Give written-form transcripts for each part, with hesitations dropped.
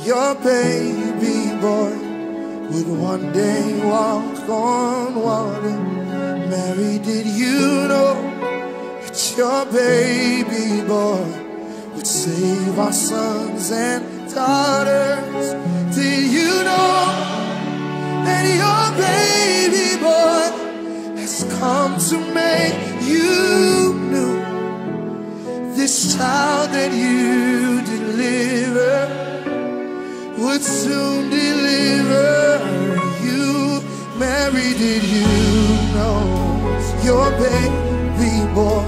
your baby boy would one day walk on water. Mary, did you know that your baby boy would save our sons and daughters? Did you know that your baby boy has come to make you new? This child that you deliver would soon deliver you. Mary, did you know your baby boy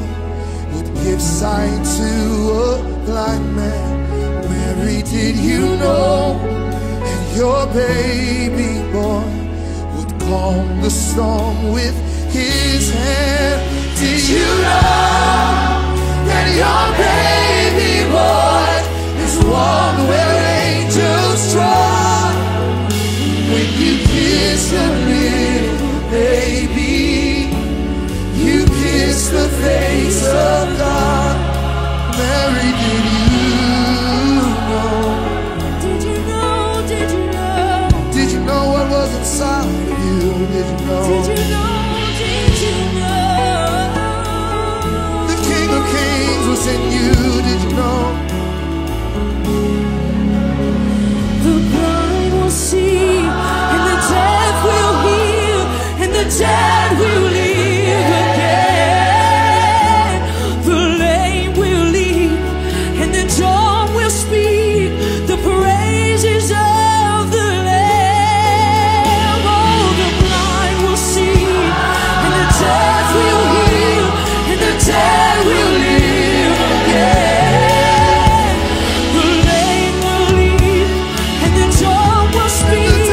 would give sight to a blind man? Mary, did you know that your baby boy would calm the storm with his hand? Did you know that your baby boy is one where angels trod? When you kiss a little baby, you kiss the face of God. Mary, did you know? Did you know? Did you know? Did you know what was inside of you? Did you know? Did you know? Did you know? The King of Kings was in you. Did you know? The blind will see, and the deaf will hear, and the dead will live again. The lame will leap, and the dumb will speak the praises of the Lamb. Oh, the blind will see, and the deaf will hear, and the dead will live again. The lame will leap, and the dumb will speak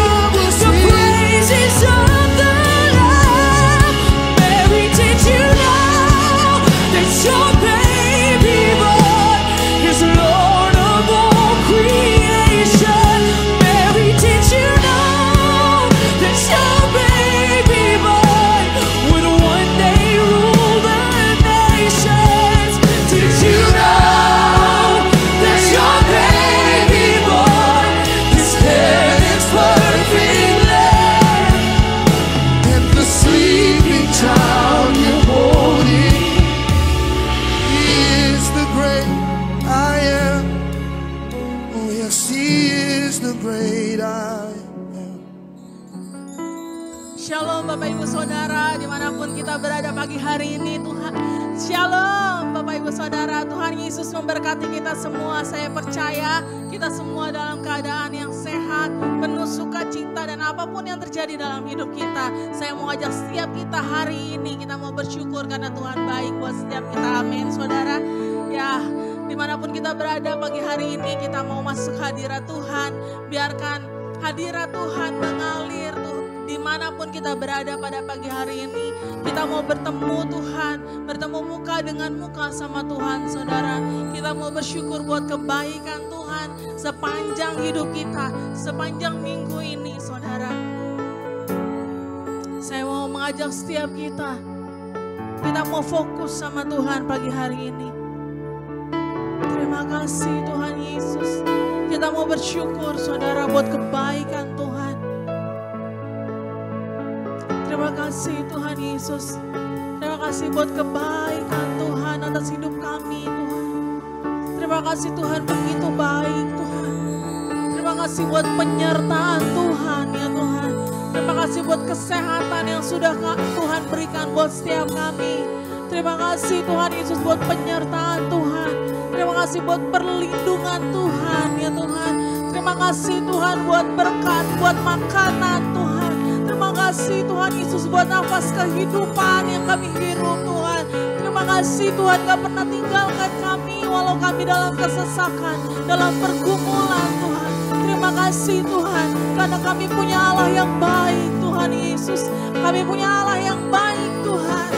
the praises of the Lamb. Mary, did you know that your baby boy is Lord of all creation? Mary, did you know that your baby boy would one day rule the nations? Did you know that your baby boy is heaven's perfect Lamb? And the sleeping child you're holding is the great I am. Oh yes, he is the great I am. Shalom Bapak Ibu Saudara dimanapun kita berada pagi hari ini Tuhan. Shalom Bapak Ibu Saudara, Tuhan Yesus memberkati kita semua. Saya percaya kita semua dalam keadaan yang sehat, penuh sukacita, dan apapun yang terjadi dalam hidup kita, saya mau ajak setiap kita hari ini, kita mau bersyukur karena Tuhan baik buat setiap kita. Amin Saudara. Ya, dimanapun kita berada pagi hari ini, kita mau masuk hadirat Tuhan. Biarkan hadirat Tuhan mengalir tuh dimanapun kita berada pada pagi hari ini. Kita mau bertemu Tuhan, bertemu muka dengan muka sama Tuhan Saudara. Kita mau bersyukur buat kebaikan Tuhan sepanjang hidup kita, sepanjang minggu ini Saudara. Saya mau mengajak setiap kita mau fokus sama Tuhan pagi hari ini. Terima kasih Tuhan Yesus. Kita mau bersyukur Saudara buat kebaikan Tuhan. Terima kasih Tuhan Yesus. Terima kasih buat kebaikan Tuhan atas hidup kami Tuhan. Terima kasih Tuhan, begitu baik Tuhan. Terima kasih buat penyertaan Tuhan ya Tuhan. Terima kasih buat kesehatan yang sudah Tuhan berikan buat setiap kami. Terima kasih Tuhan Yesus buat penyertaan Tuhan. Terima kasih buat perlindungan Tuhan ya Tuhan. Terima kasih Tuhan buat berkat, buat makanan Tuhan. Terima kasih Tuhan Yesus buat nafas kehidupan yang kami hirup Tuhan. Terima kasih Tuhan gak pernah tinggalkan kami walau kami dalam kesesakan, dalam pergumulan Tuhan. Terima kasih Tuhan karena kami punya Allah yang baik Tuhan Yesus. Kami punya Allah yang baik Tuhan.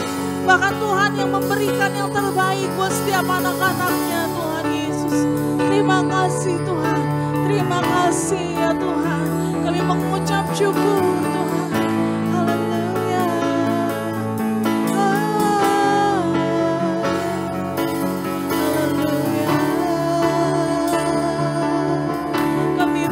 Bahkan Tuhan yang memberikan yang terbaik buat setiap anak-anaknya Tuhan Yesus. Terima kasih Tuhan. Terima kasih ya Tuhan. Kami mengucap syukur Tuhan. Haleluya. Haleluya. Kami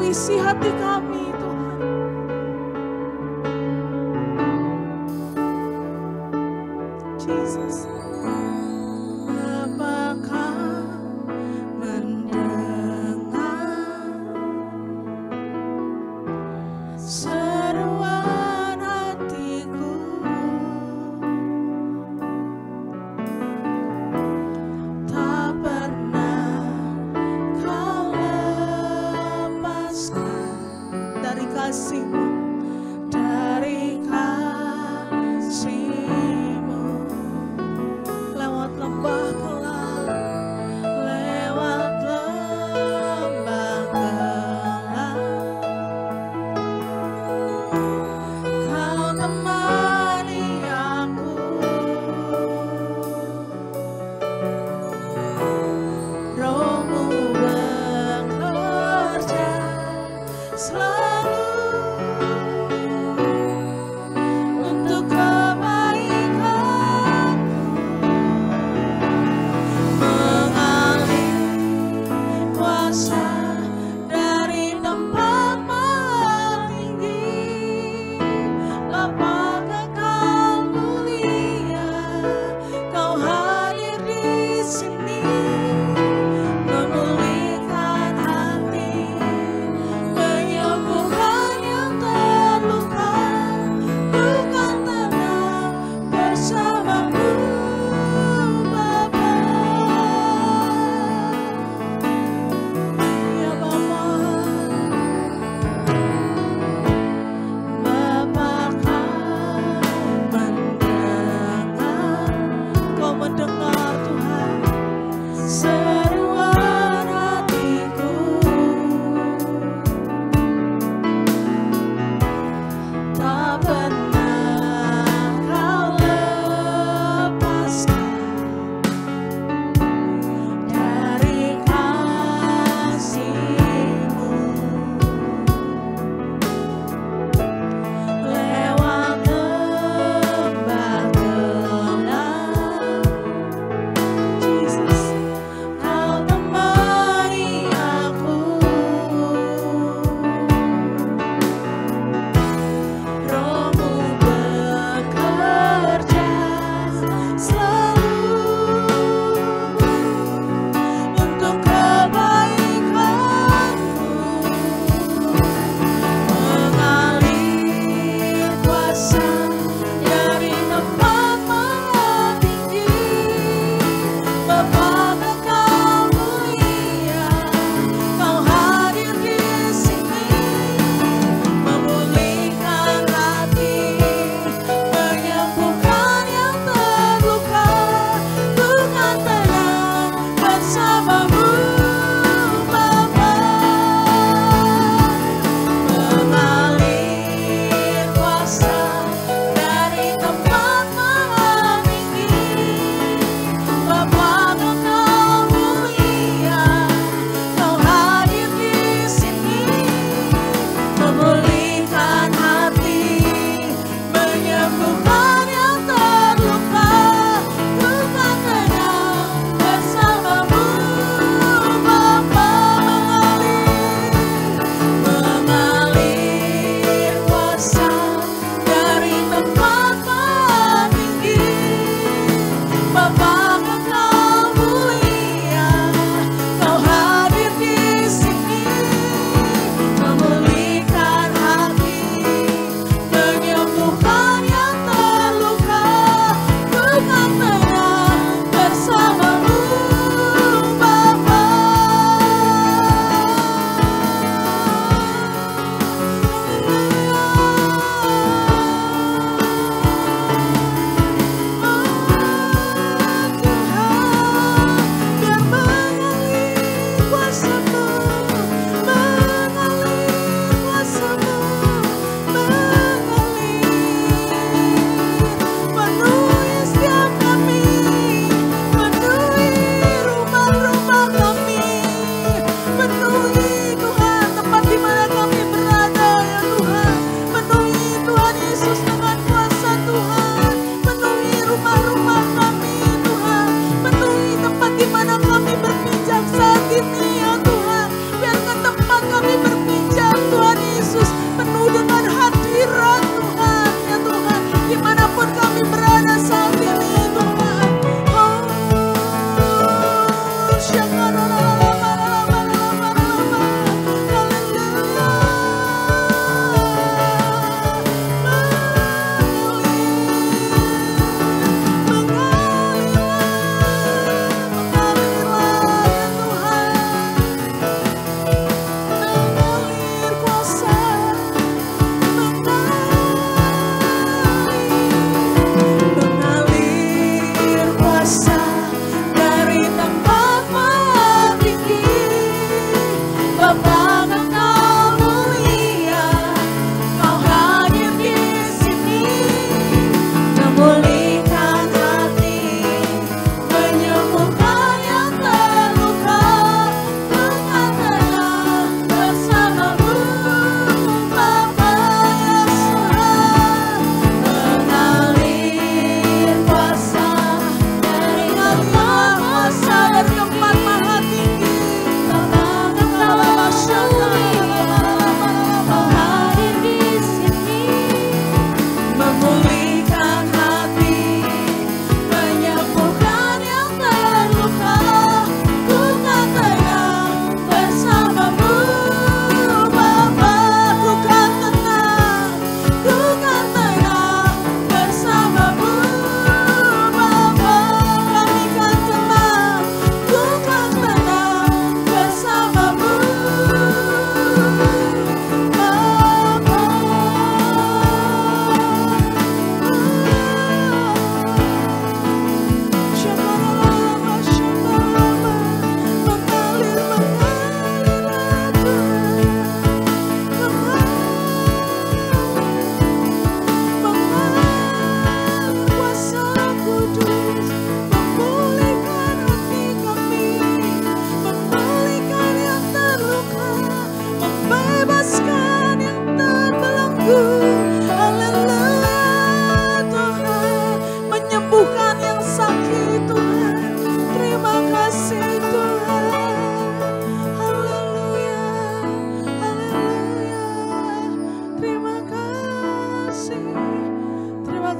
isi hati kami Tuhan. Jesus. Apakah mendengar seruan hatiku? Tak pernah kau lepaskan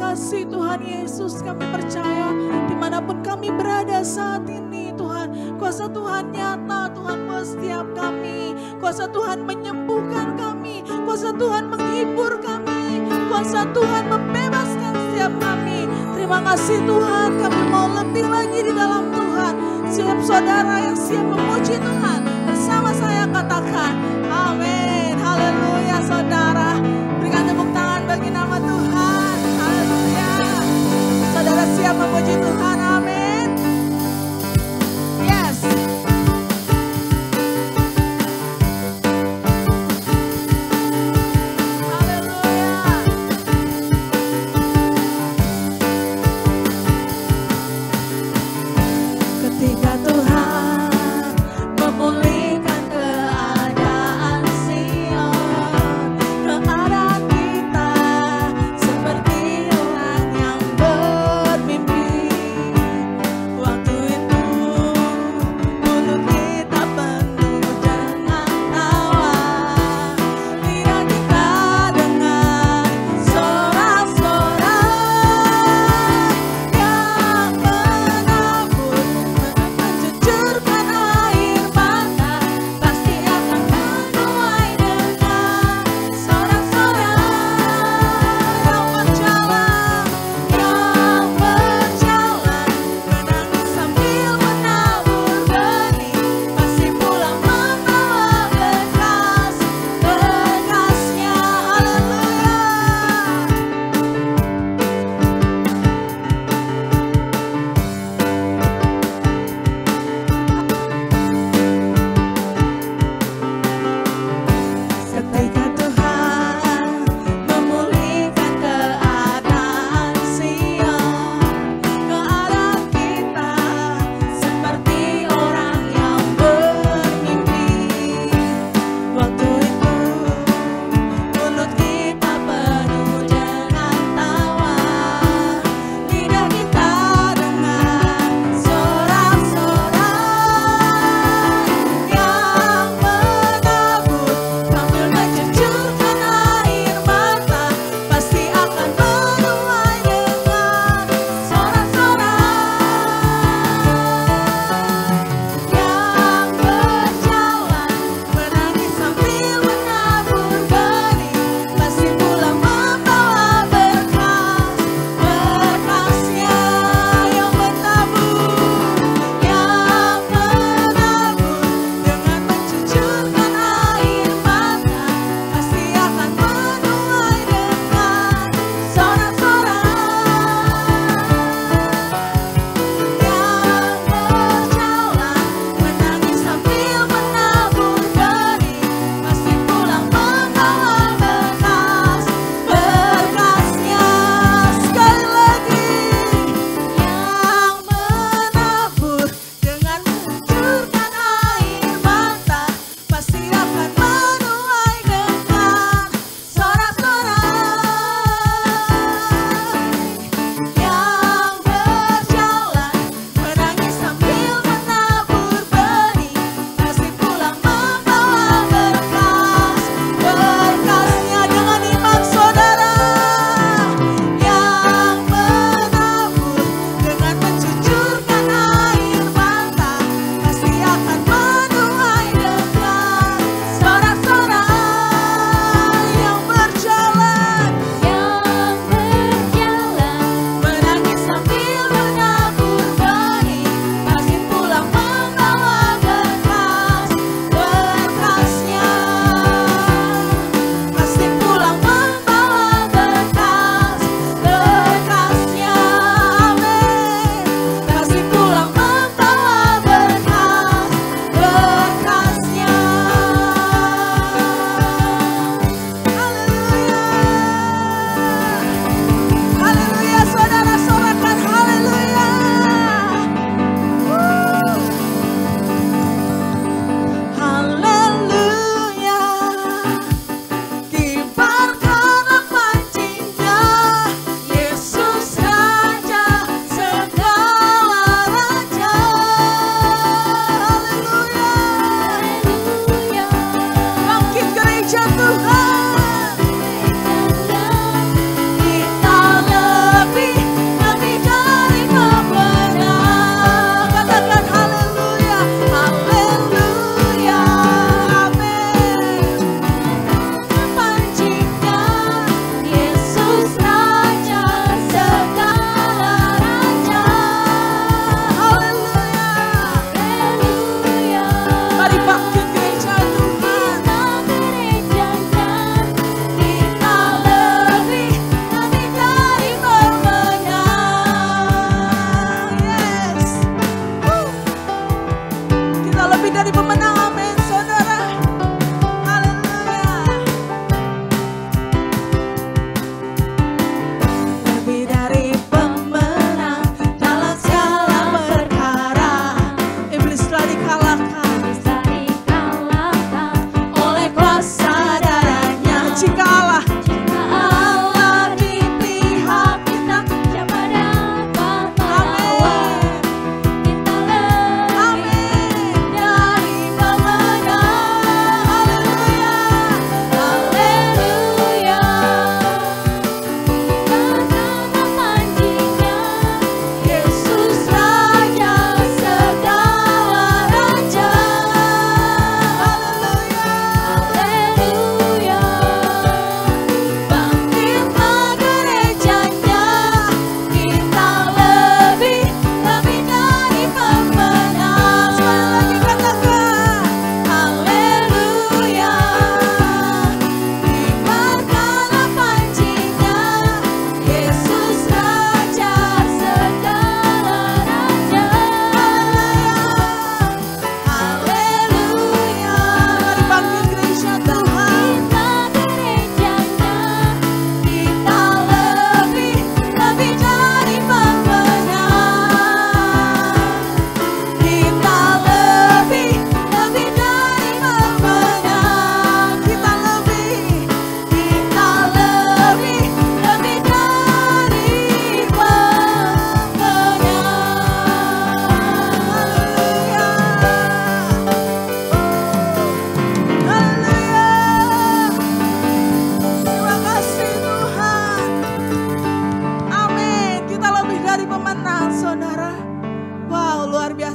kasih Tuhan Yesus, kami percaya dimanapun kami berada saat ini Tuhan, kuasa Tuhan nyata Tuhan buat setiap kami, kuasa Tuhan menyembuhkan kami, kuasa Tuhan menghibur kami, kuasa Tuhan membebaskan setiap kami. Terima kasih Tuhan, kami mau lebih lagi di dalam Tuhan. Siap saudara yang siap memuji Tuhan, bersama saya katakan amin. Haleluya saudara, berikan tepuk tangan bagi nama Tuhan. Haleluya. Saudara siap memuji Tuhan, amin. Yes. Haleluya.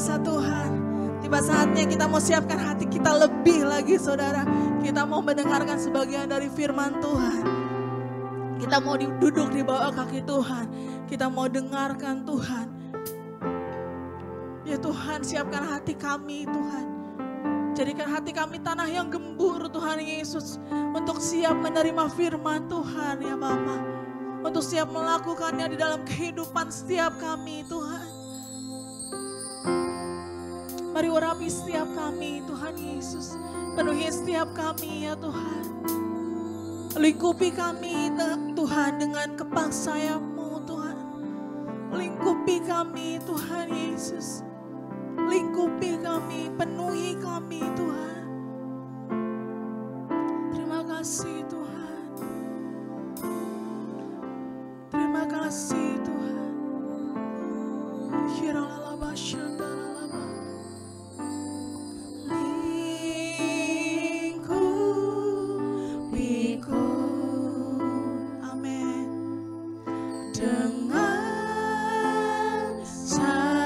biasa Tuhan. Tiba saatnya kita mau siapkan hati kita lebih lagi saudara. Kita mau mendengarkan sebagian dari firman Tuhan. Kita mau duduk di bawah kaki Tuhan. Kita mau dengarkan Tuhan. Ya Tuhan, siapkan hati kami Tuhan. Jadikan hati kami tanah yang gembur Tuhan Yesus. Untuk siap menerima firman Tuhan ya Bapa. Untuk siap melakukannya di dalam kehidupan setiap kami Tuhan. Mari urapi setiap kami Tuhan Yesus. Penuhi setiap kami ya Tuhan. Lingkupi kami Tuhan dengan kepak sayap-Mu Tuhan. Lingkupi kami Tuhan Yesus. Lingkupi kami, penuhi kami Tuhan. Terima kasih Tuhan. Terima kasih Tuhan. Shiralalaba shandalalaba. Lingkupiku. Amin. Dengan sayap-Mu.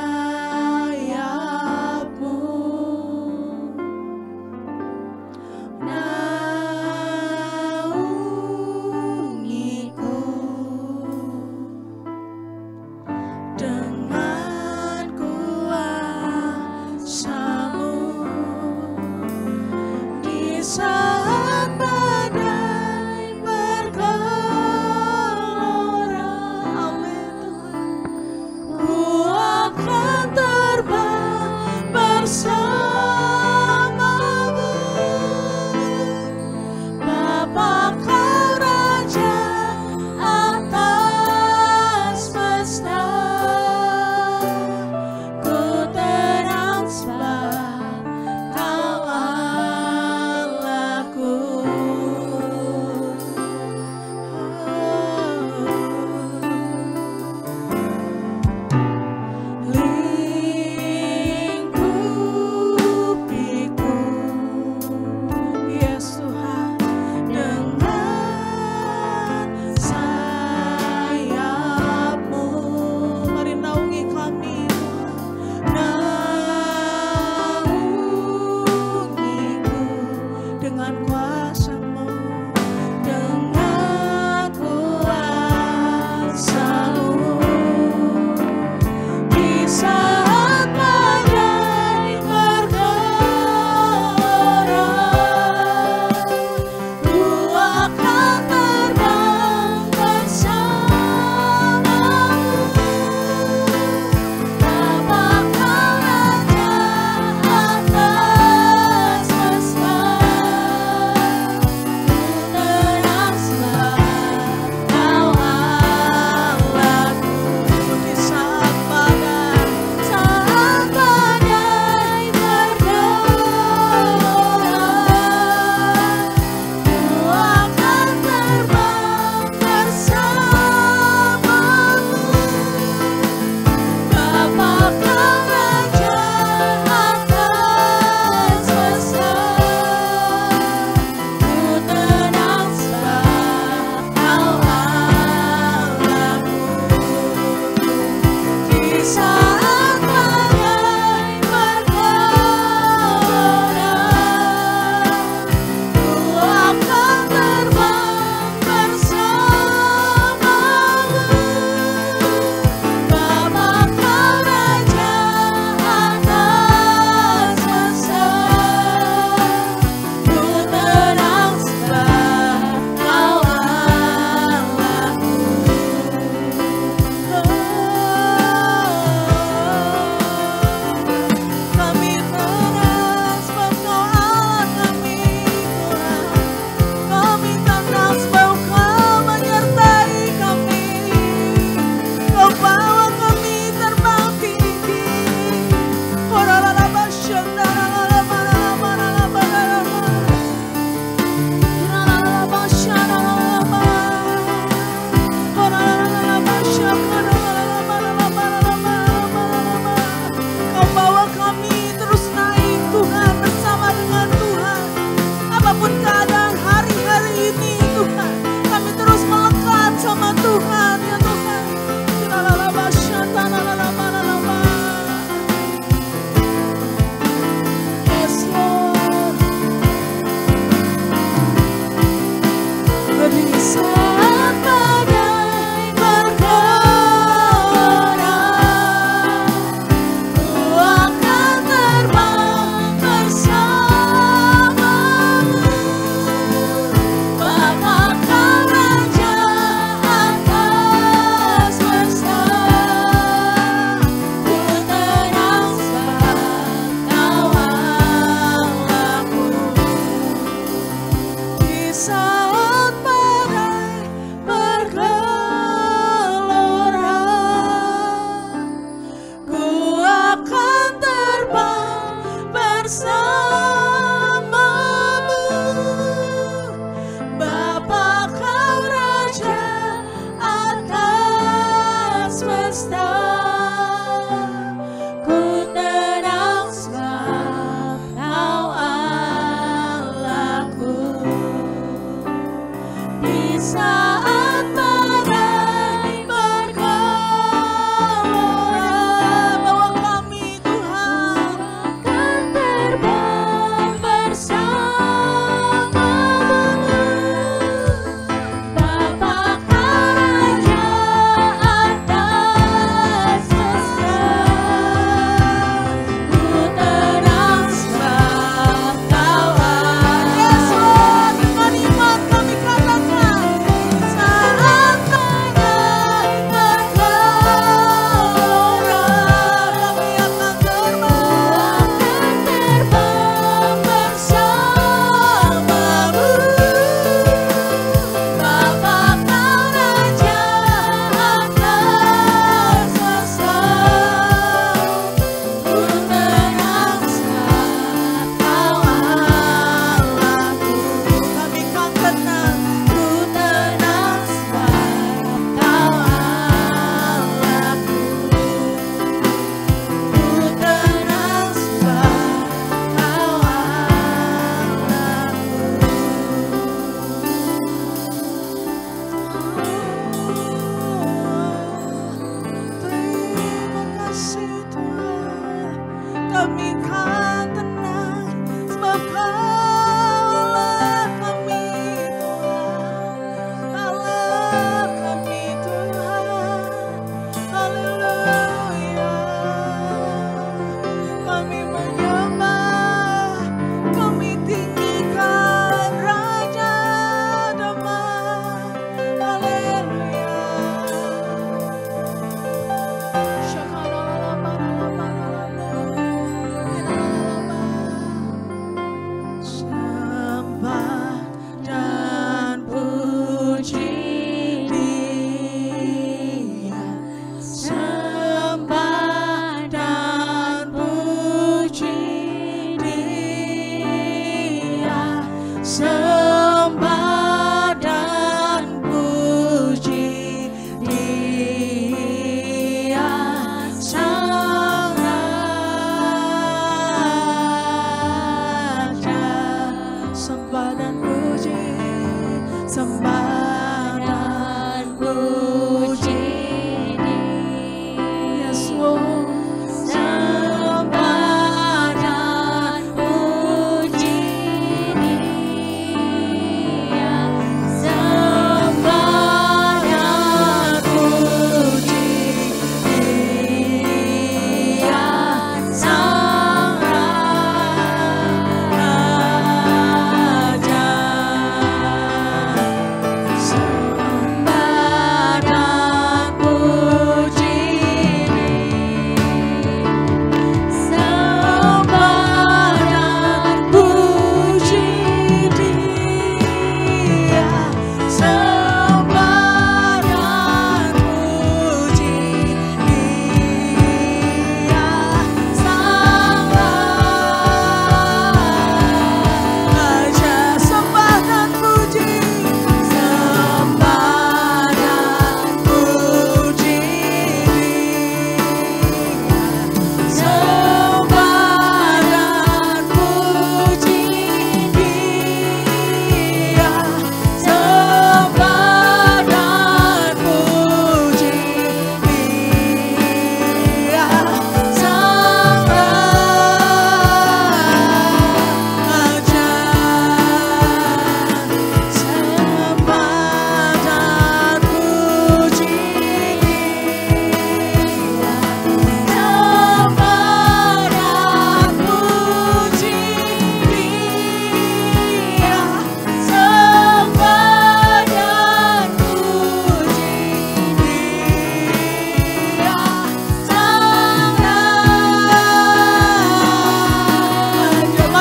Naungiku. Dengan kuasa-Mu. Di saat badai bergelora. Amin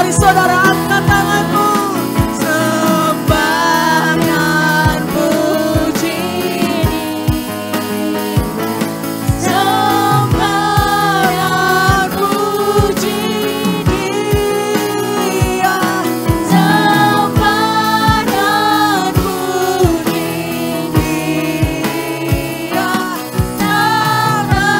Mari saudara angkat tanganmu. Sembah dan puji, sembah dan puji Dia, sembah dan puji Dia, Sang Raja,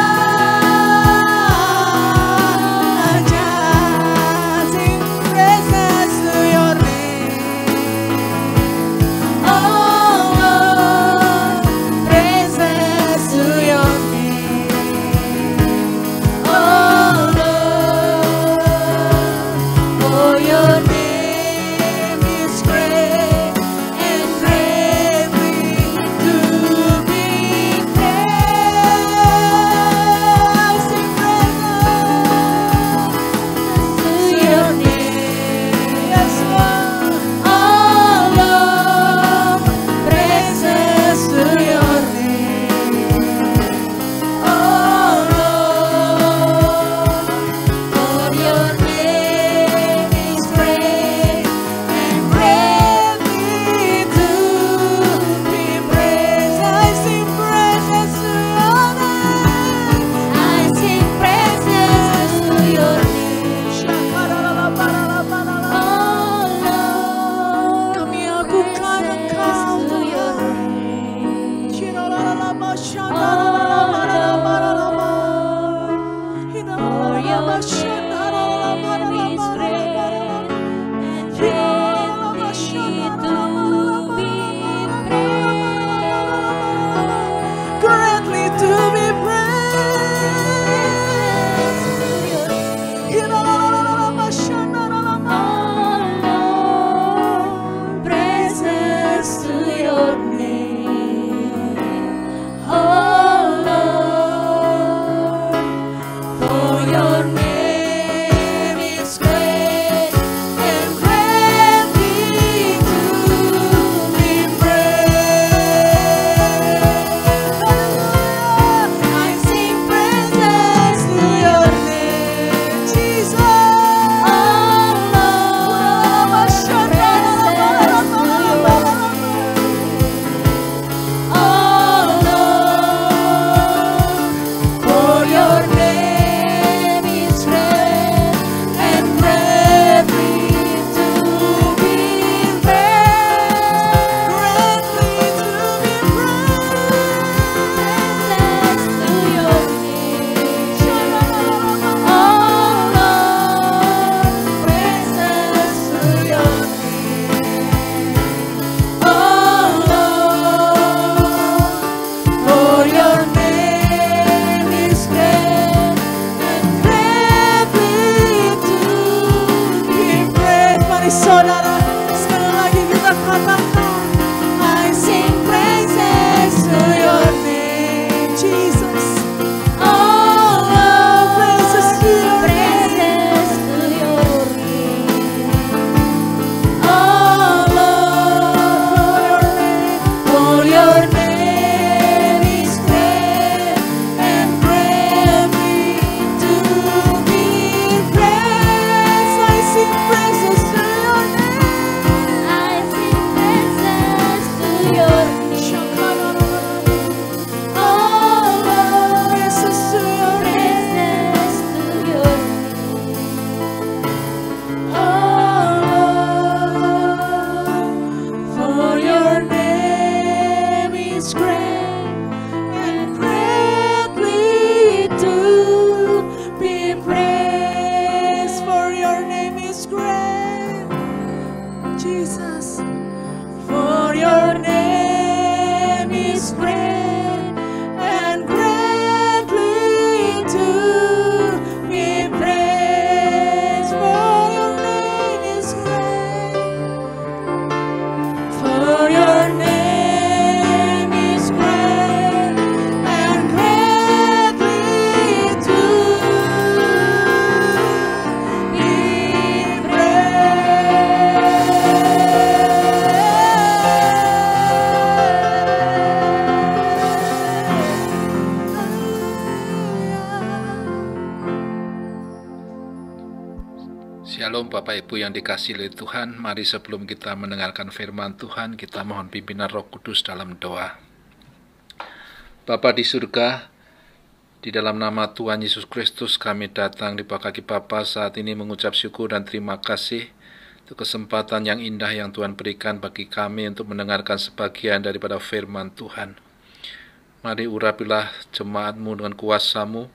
sing praises to your name. Oh Lord, praises to your name. Oh Lord, for your name is great and greatly to be praised. Sing praises to your name. Yes, Lord. Oh Lord, praises to your name. Oh Lord, for your name is great and greatly to be praised. I sing praises to your name. I sing praises to your name. Oh Lord, kami agungkan Engkau Tuhan. Greatly to be praised. Praises to your name. Oh Lord, for your name is great and greatly to be praised. Hallelujah. Shalom Bapak Ibu yang dikasihi oleh Tuhan. Mari sebelum kita mendengarkan firman Tuhan, kita mohon pimpinan Roh Kudus dalam doa. Bapa di surga, di dalam nama Tuhan Yesus Kristus kami datang di bawah kaki Bapa saat ini mengucap syukur dan terima kasih untuk kesempatan yang indah yang Tuhan berikan bagi kami untuk mendengarkan sebagian daripada firman Tuhan. Mari urapilah jemaat-Mu dengan kuasa-Mu,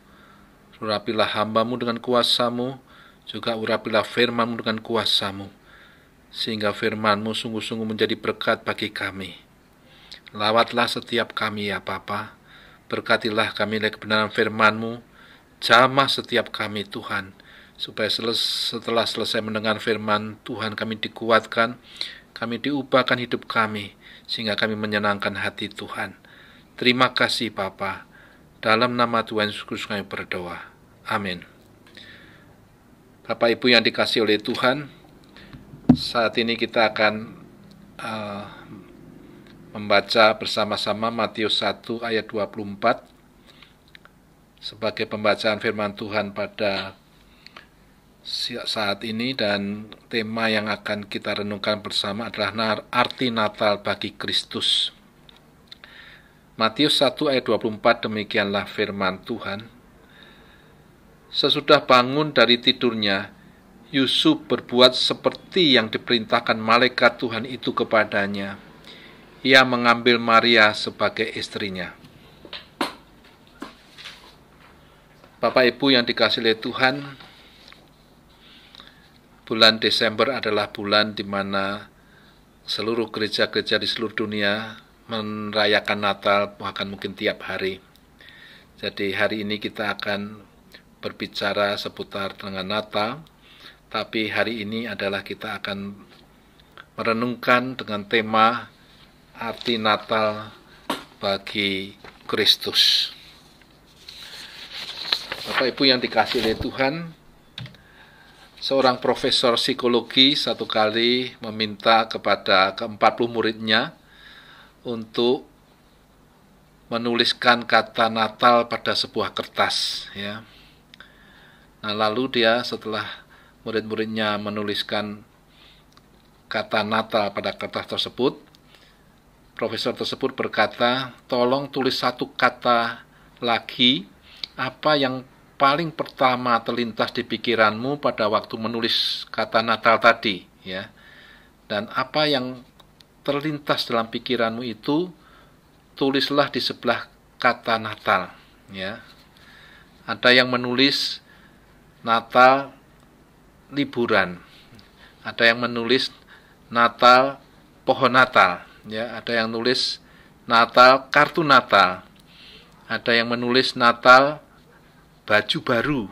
urapilah hamba-Mu dengan kuasa-Mu, juga urapilah firman-Mu dengan kuasa-Mu, sehingga firman-Mu sungguh-sungguh menjadi berkat bagi kami. Lawatlah setiap kami ya Bapa, berkatilah kami oleh kebenaran firman-Mu, jamah setiap kami Tuhan, supaya setelah selesai mendengar firman Tuhan kami dikuatkan, kami diubahkan hidup kami, sehingga kami menyenangkan hati Tuhan. Terima kasih Bapa, dalam nama Tuhan Yesus Kristus kami berdoa. Amin. Bapak Ibu yang dikasihi oleh Tuhan, saat ini kita akan membaca bersama-sama Matius 1 ayat 24 sebagai pembacaan firman Tuhan pada saat ini, dan tema yang akan kita renungkan bersama adalah arti Natal bagi Kristus. Matius 1 ayat 24, demikianlah firman Tuhan. Sesudah bangun dari tidurnya, Yusuf berbuat seperti yang diperintahkan malaikat Tuhan itu kepadanya. Ia mengambil Maria sebagai istrinya. Bapak Ibu yang dikasihi oleh Tuhan, bulan Desember adalah bulan di mana seluruh gereja-gereja di seluruh dunia merayakan Natal, bahkan mungkin tiap hari. Jadi hari ini kita akan berbicara seputar dengan Natal, tapi hari ini adalah kita akan merenungkan dengan tema arti Natal bagi Kristus. Bapak Ibu yang dikasihi oleh Tuhan, seorang profesor psikologi satu kali meminta kepada ke-40 muridnya untuk menuliskan kata Natal pada sebuah kertas, ya. Nah, lalu dia setelah murid-muridnya menuliskan kata Natal pada kertas tersebut, profesor tersebut berkata, tolong tulis satu kata lagi, apa yang paling pertama terlintas di pikiranmu pada waktu menulis kata Natal tadi, ya. Dan apa yang terlintas dalam pikiranmu itu, tulislah di sebelah kata Natal, ya. Ada yang menulis Natal liburan, ada yang menulis Natal pohon Natal, ya, ada yang nulis Natal kartu Natal, ada yang menulis Natal baju baru,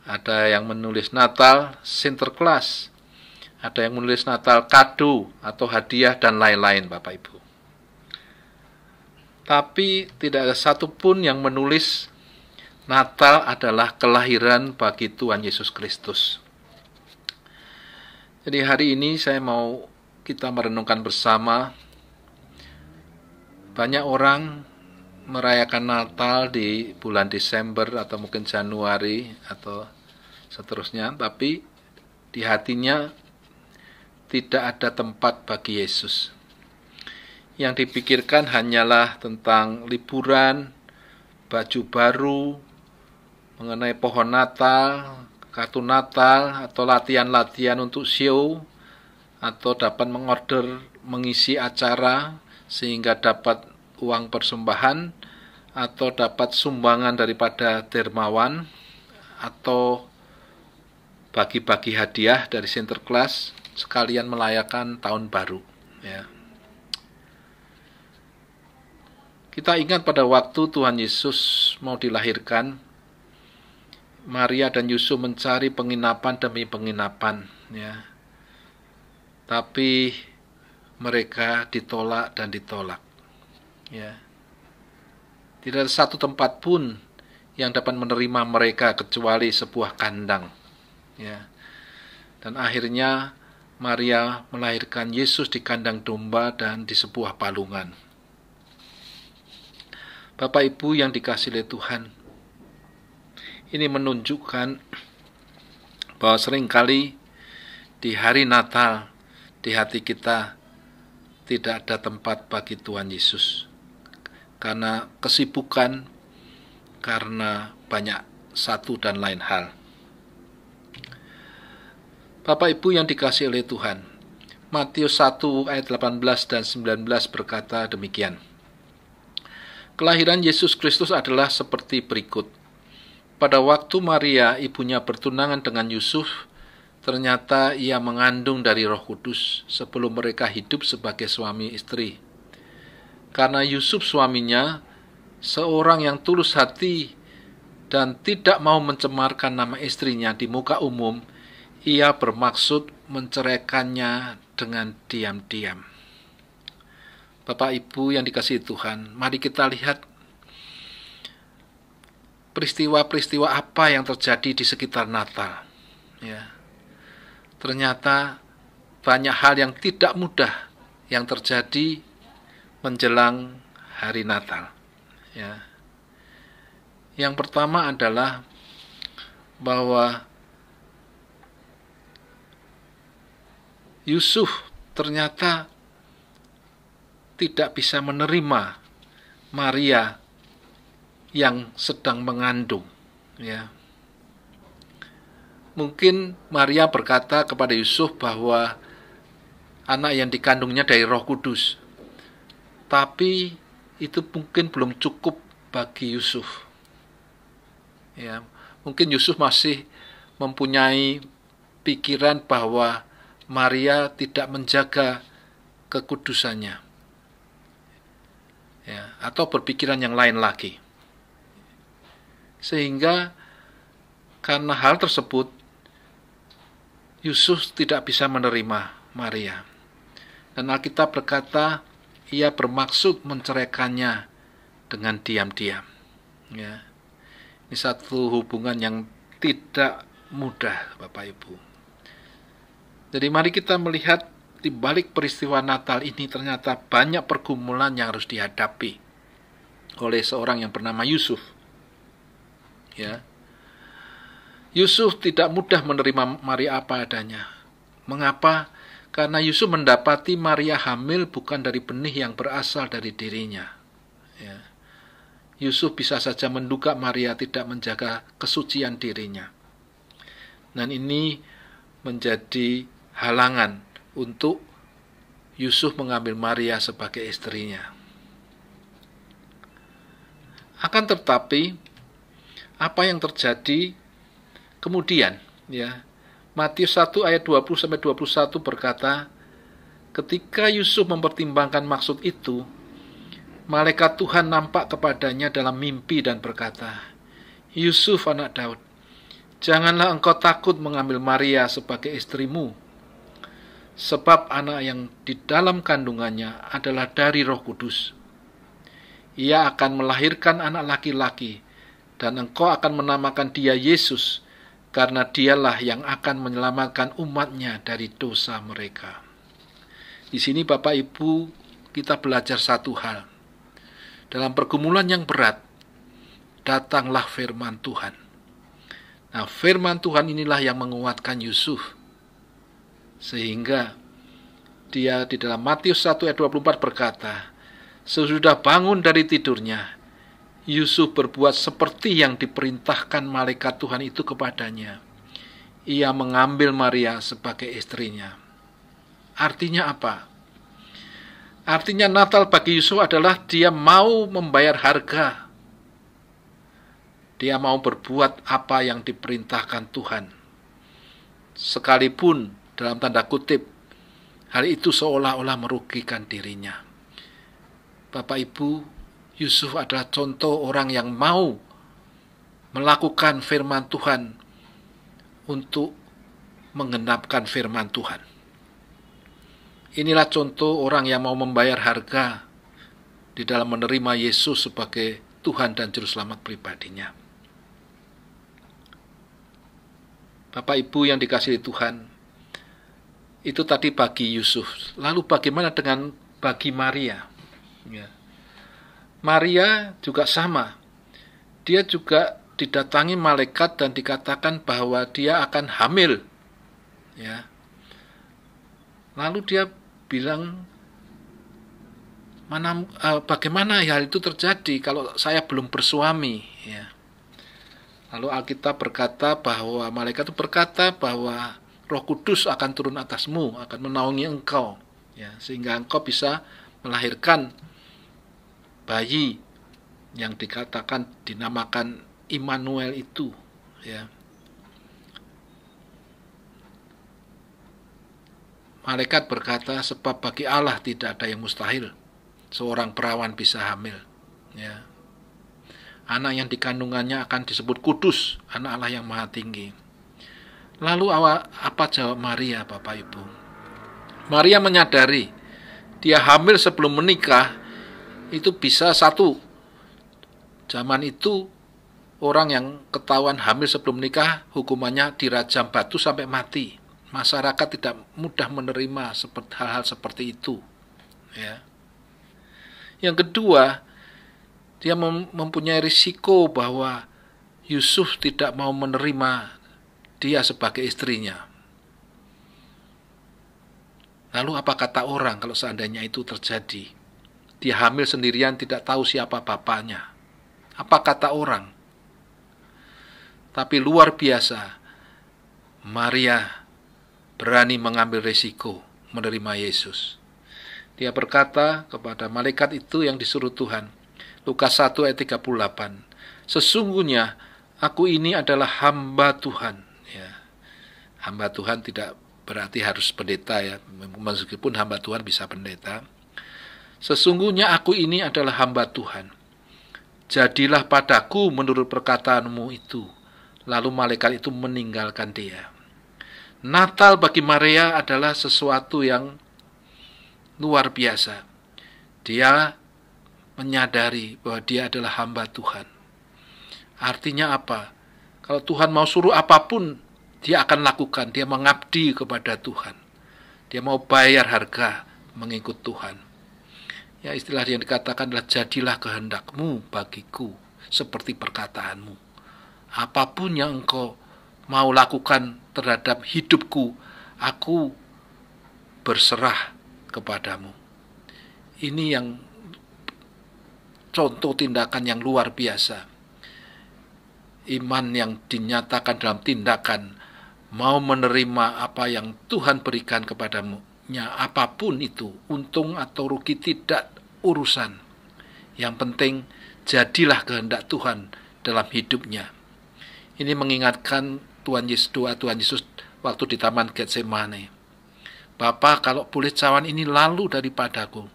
ada yang menulis Natal Sinterklas, ada yang menulis Natal kado atau hadiah dan lain-lain, Bapak Ibu. Tapi tidak ada satupun yang menulis Natal adalah kelahiran bagi Tuhan Yesus Kristus. Jadi hari ini saya mau kita merenungkan bersama. Banyak orang merayakan Natal di bulan Desember atau mungkin Januari atau seterusnya, tapi di hatinya tidak ada tempat bagi Yesus. Yang dipikirkan hanyalah tentang liburan, baju baru, mengenai pohon Natal, kartu Natal, atau latihan-latihan untuk show, atau dapat mengorder mengisi acara sehingga dapat uang persembahan, atau dapat sumbangan daripada dermawan, atau bagi-bagi hadiah dari Sinterklas sekalian merayakan tahun baru, ya. Kita ingat pada waktu Tuhan Yesus mau dilahirkan, Maria dan Yusuf mencari penginapan demi penginapan, ya. Tapi mereka ditolak dan ditolak, ya. Tidak ada satu tempat pun yang dapat menerima mereka kecuali sebuah kandang, ya. Dan akhirnya Maria melahirkan Yesus di kandang domba dan di sebuah palungan. Bapak Ibu yang dikasihi oleh Tuhan, ini menunjukkan bahwa seringkali di hari Natal di hati kita tidak ada tempat bagi Tuhan Yesus. Karena kesibukan, karena banyak satu dan lain hal. Bapak Ibu yang dikasihi oleh Tuhan, Matius 1 ayat 18 dan 19 berkata demikian. Kelahiran Yesus Kristus adalah seperti berikut. Pada waktu Maria ibunya bertunangan dengan Yusuf, ternyata ia mengandung dari Roh Kudus sebelum mereka hidup sebagai suami istri. Karena Yusuf suaminya, seorang yang tulus hati dan tidak mau mencemarkan nama istrinya di muka umum, ia bermaksud menceraikannya dengan diam-diam. Bapak Ibu yang dikasihi Tuhan, mari kita lihat peristiwa-peristiwa apa yang terjadi di sekitar Natal. Ya. Ternyata banyak hal yang tidak mudah yang terjadi menjelang hari Natal. Ya. Yang pertama adalah bahwa Yusuf ternyata tidak bisa menerima Maria yang sedang mengandung. Ya. Mungkin Maria berkata kepada Yusuf bahwa anak yang dikandungnya dari Roh Kudus. Tapi itu mungkin belum cukup bagi Yusuf. Ya, mungkin Yusuf masih mempunyai pikiran bahwa Maria tidak menjaga kekudusannya. Ya, atau berpikiran yang lain lagi. Sehingga karena hal tersebut Yusuf tidak bisa menerima Maria. Dan Alkitab berkata ia bermaksud menceraikannya dengan diam-diam. Ya. Ini satu hubungan yang tidak mudah, Bapak Ibu. Jadi mari kita melihat di balik peristiwa Natal ini ternyata banyak pergumulan yang harus dihadapi oleh seorang yang bernama Yusuf. Ya. Yusuf tidak mudah menerima Maria apa adanya. Mengapa? Karena Yusuf mendapati Maria hamil bukan dari benih yang berasal dari dirinya. Ya. Yusuf bisa saja menduga Maria tidak menjaga kesucian dirinya. Dan ini menjadi halangan untuk Yusuf mengambil Maria sebagai istrinya. Akan tetapi, apa yang terjadi kemudian? Ya, Matius 1 ayat 20-21 berkata, ketika Yusuf mempertimbangkan maksud itu, malaikat Tuhan nampak kepadanya dalam mimpi dan berkata, Yusuf anak Daud, janganlah engkau takut mengambil Maria sebagai istrimu, sebab anak yang di dalam kandungannya adalah dari Roh Kudus. Ia akan melahirkan anak laki-laki, dan engkau akan menamakan dia Yesus, karena dialah yang akan menyelamatkan umatnya dari dosa mereka. Di sini Bapak Ibu, kita belajar satu hal. Dalam pergumulan yang berat, datanglah firman Tuhan. Nah, firman Tuhan inilah yang menguatkan Yusuf. Sehingga dia di dalam Matius 1 ayat 24 berkata, sesudah bangun dari tidurnya, Yusuf berbuat seperti yang diperintahkan malaikat Tuhan itu kepadanya. Ia mengambil Maria sebagai istrinya. Artinya apa? Artinya Natal bagi Yusuf adalah dia mau membayar harga. Dia mau berbuat apa yang diperintahkan Tuhan. Sekalipun dalam tanda kutip, hal itu seolah-olah merugikan dirinya. Bapak Ibu, Yusuf adalah contoh orang yang mau melakukan firman Tuhan untuk menggenapkan firman Tuhan. Inilah contoh orang yang mau membayar harga di dalam menerima Yesus sebagai Tuhan dan Juru Selamat pribadinya. Bapak Ibu yang dikasihi Tuhan, itu tadi bagi Yusuf. Lalu bagaimana dengan bagi Maria? Ya. Maria juga sama. Dia juga didatangi malaikat dan dikatakan bahwa dia akan hamil. Ya. Lalu dia bilang, bagaimana hal itu terjadi kalau saya belum bersuami? Ya. Lalu Alkitab berkata bahwa malaikat itu berkata bahwa Roh Kudus akan turun atasmu, akan menaungi engkau, ya, sehingga engkau bisa melahirkan bayi yang dinamakan Immanuel itu, ya. Malaikat berkata, sebab bagi Allah tidak ada yang mustahil. Seorang perawan bisa hamil, ya. Anak yang dikandungannya akan disebut kudus, anak Allah yang maha tinggi. Lalu apa jawab Maria, Bapak Ibu? Maria menyadari dia hamil sebelum menikah itu bisa satu. Zaman itu orang yang ketahuan hamil sebelum menikah hukumannya dirajam batu sampai mati. Masyarakat tidak mudah menerima hal-hal seperti itu, ya. Yang kedua, dia mempunyai risiko bahwa Yusuf tidak mau menerima dia sebagai istrinya. Lalu apa kata orang kalau seandainya itu terjadi? Dia hamil sendirian, tidak tahu siapa bapaknya. Apa kata orang? Tapi luar biasa, Maria berani mengambil risiko menerima Yesus. Dia berkata kepada malaikat itu yang disuruh Tuhan, Lukas 1 ayat 38, sesungguhnya aku ini adalah hamba Tuhan. Ya. Hamba Tuhan tidak berarti harus pendeta, ya, meskipun hamba Tuhan bisa pendeta. Sesungguhnya aku ini adalah hamba Tuhan. Jadilah padaku menurut perkataanmu itu. Lalu malaikat itu meninggalkan dia. Natal bagi Maria adalah sesuatu yang luar biasa. Dia menyadari bahwa dia adalah hamba Tuhan. Artinya apa? Kalau Tuhan mau suruh apapun, dia akan lakukan. Dia mengabdi kepada Tuhan. Dia mau bayar harga mengikut Tuhan. Ya, istilah yang dikatakan adalah jadilah kehendakmu bagiku seperti perkataanmu. Apapun yang engkau mau lakukan terhadap hidupku, aku berserah kepadamu. Ini yang contoh tindakan yang luar biasa. Iman yang dinyatakan dalam tindakan, mau menerima apa yang Tuhan berikan kepadamu. Apapun itu, untung atau rugi tidak urusan. Yang penting jadilah kehendak Tuhan dalam hidupnya. Ini mengingatkan doa Tuhan Yesus waktu di Taman Getsemane. Bapa, kalau boleh cawan ini lalu daripadaku,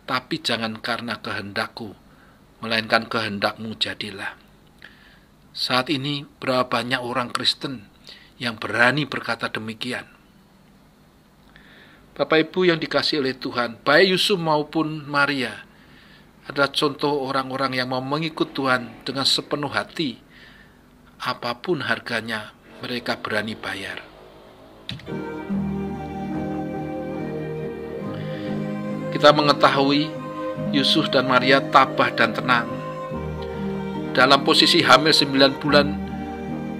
tapi jangan karena kehendakku, melainkan kehendakmu jadilah. Saat ini berapa banyak orang Kristen yang berani berkata demikian. Bapak Ibu yang dikasihi oleh Tuhan, baik Yusuf maupun Maria adalah contoh orang-orang yang mau mengikut Tuhan dengan sepenuh hati. Apapun harganya, mereka berani bayar. Kita mengetahui Yusuf dan Maria tabah dan tenang. Dalam posisi hamil 9 bulan,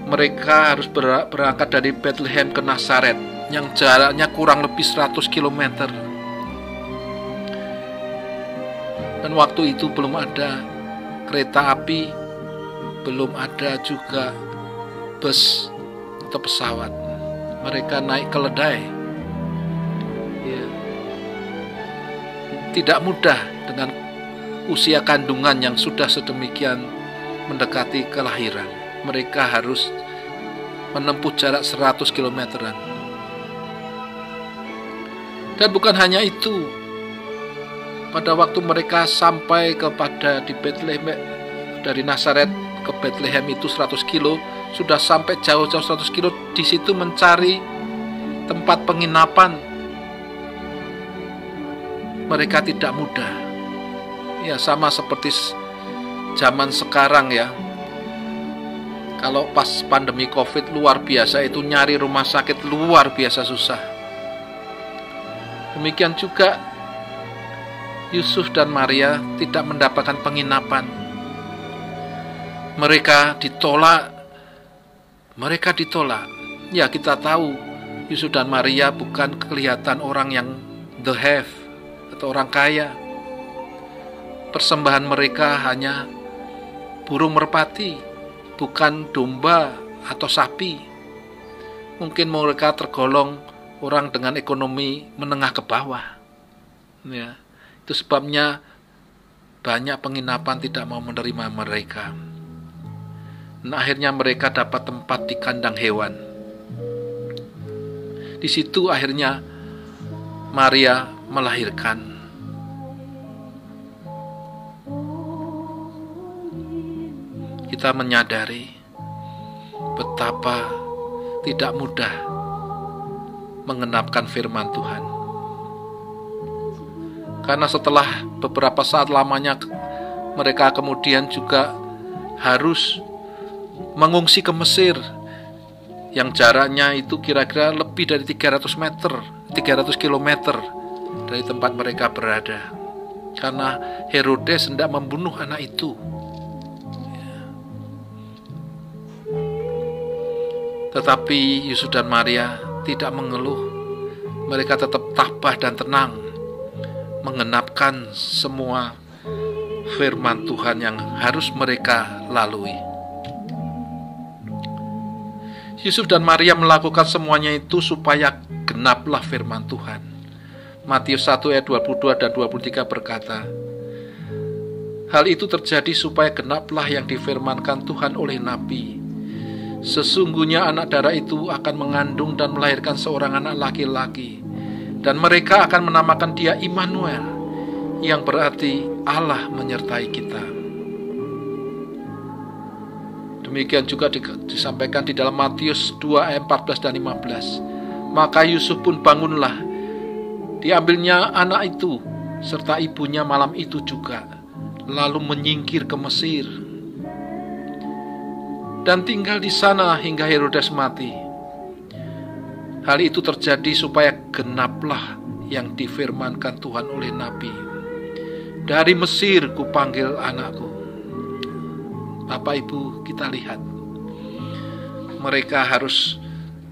mereka harus berangkat dari Bethlehem ke Nazaret, yang jaraknya kurang lebih 100 km. Dan waktu itu belum ada kereta api, belum ada juga bus atau pesawat. Mereka naik keledai. Ya. Tidak mudah dengan usia kandungan yang sudah sedemikian mendekati kelahiran. Mereka harus menempuh jarak 100 kilometeran. Dan bukan hanya itu. Pada waktu mereka sampai kepada di Bethlehem, dari Nazaret ke Bethlehem itu 100 kilo, sudah sampai jauh-jauh 100 kilo, di situ mencari tempat penginapan. Mereka tidak mudah. Ya, sama seperti zaman sekarang ya. Kalau pas pandemi Covid luar biasa, itu nyari rumah sakit luar biasa susah. Demikian juga Yusuf dan Maria tidak mendapatkan penginapan. Mereka ditolak. Ya, kita tahu Yusuf dan Maria bukan kelihatan orang yang the have atau orang kaya. Persembahan mereka hanya burung merpati, bukan domba atau sapi. Mungkin mereka tergolong orang dengan ekonomi menengah ke bawah. Ya, itu sebabnya banyak penginapan tidak mau menerima mereka. Nah, akhirnya mereka dapat tempat di kandang hewan. Di situ akhirnya Maria melahirkan. Kita menyadari betapa tidak mudah mengenapkan firman Tuhan. Karena setelah beberapa saat lamanya mereka kemudian juga harus mengungsi ke Mesir, yang jaraknya itu kira-kira lebih dari 300 kilometer dari tempat mereka berada. Karena Herodes hendak membunuh anak itu. Tetapi Yusuf dan Maria tidak mengeluh. Mereka tetap tabah dan tenang mengenapkan semua firman Tuhan yang harus mereka lalui. Yusuf dan Maria melakukan semuanya itu supaya genaplah firman Tuhan. Matius 1 ayat 22 dan 23 berkata, hal itu terjadi supaya genaplah yang difirmankan Tuhan oleh Nabi. Sesungguhnya anak darah itu akan mengandung dan melahirkan seorang anak laki-laki, dan mereka akan menamakan dia Immanuel, yang berarti Allah menyertai kita. Demikian juga disampaikan di dalam Matius 2 ayat 14 dan 15. Maka Yusuf pun bangunlah, diambilnya anak itu serta ibunya malam itu juga, lalu menyingkir ke Mesir dan tinggal di sana hingga Herodes mati. Hal itu terjadi supaya genaplah yang difirmankan Tuhan oleh Nabi, dari Mesir kupanggil anakku. Bapak Ibu, kita lihat mereka harus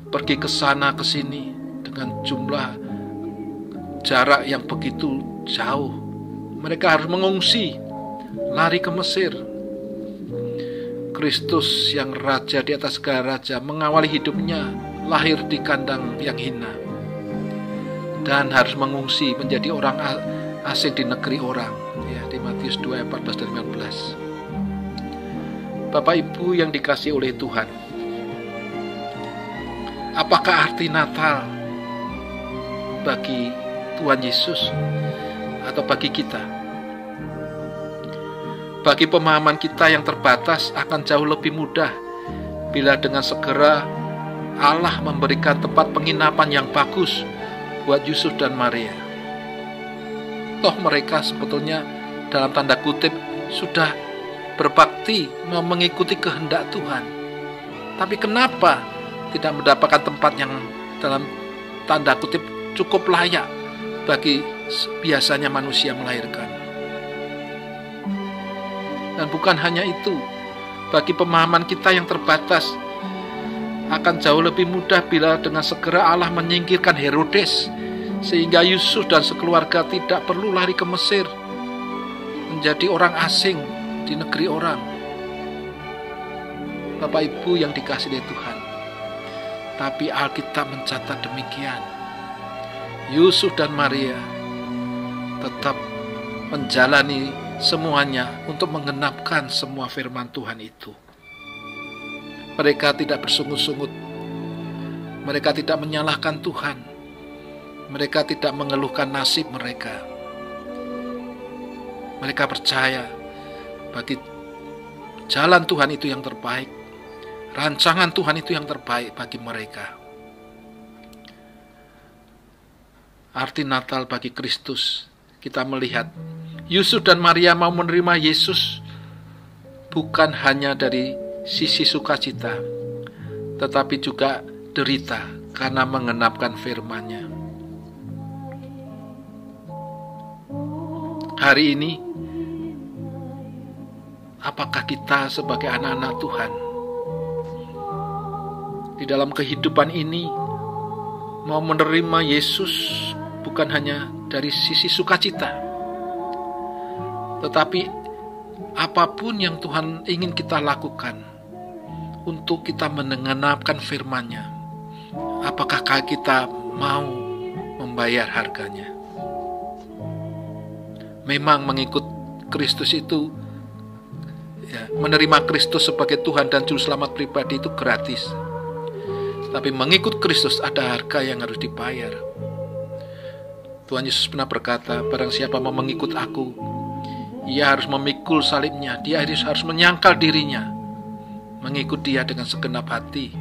pergi ke sana ke sini dengan jumlah jarak yang begitu jauh. Mereka harus mengungsi, lari ke Mesir. Kristus yang raja di atas segala raja mengawali hidupnya lahir di kandang yang hina dan harus mengungsi menjadi orang asing di negeri orang, ya, di Matius 2 ayat 14 dan 15. Bapak Ibu yang dikasihi oleh Tuhan, apakah arti Natal bagi Tuhan Yesus atau bagi kita? Bagi pemahaman kita yang terbatas akan jauh lebih mudah bila dengan segera Allah memberikan tempat penginapan yang bagus buat Yusuf dan Maria. Toh mereka sebetulnya dalam tanda kutip sudah berbakti mengikuti kehendak Tuhan. Tapi kenapa tidak mendapatkan tempat yang dalam tanda kutip cukup layak bagi biasanya manusia melahirkan? Dan bukan hanya itu, bagi pemahaman kita yang terbatas akan jauh lebih mudah bila dengan segera Allah menyingkirkan Herodes, sehingga Yusuf dan sekeluarga tidak perlu lari ke Mesir menjadi orang asing di negeri orang. Bapak Ibu yang dikasihi Tuhan, tapi Alkitab mencatat demikian. Yusuf dan Maria tetap menjalani semuanya untuk menggenapkan semua firman Tuhan itu. Mereka tidak bersungut-sungut. Mereka tidak menyalahkan Tuhan. Mereka tidak mengeluhkan nasib mereka. Mereka percaya bagi jalan Tuhan itu yang terbaik. Rancangan Tuhan itu yang terbaik bagi mereka. Arti Natal bagi Kristus, kita melihat Yusuf dan Maria mau menerima Yesus bukan hanya dari sisi sukacita, tetapi juga derita karena mengenapkan firman-Nya. Hari ini, apakah kita sebagai anak-anak Tuhan di dalam kehidupan ini mau menerima Yesus bukan hanya dari sisi sukacita, tetapi apapun yang Tuhan ingin kita lakukan untuk kita mengenapkan firman-Nya, apakah kita mau membayar harganya? Memang mengikut Kristus itu, menerima Kristus sebagai Tuhan dan Juru Selamat pribadi itu gratis. Tapi mengikut Kristus ada harga yang harus dibayar. Tuhan Yesus pernah berkata, barang siapa mau mengikut aku, ia harus memikul salibnya, dia harus menyangkal dirinya, mengikut dia dengan segenap hati.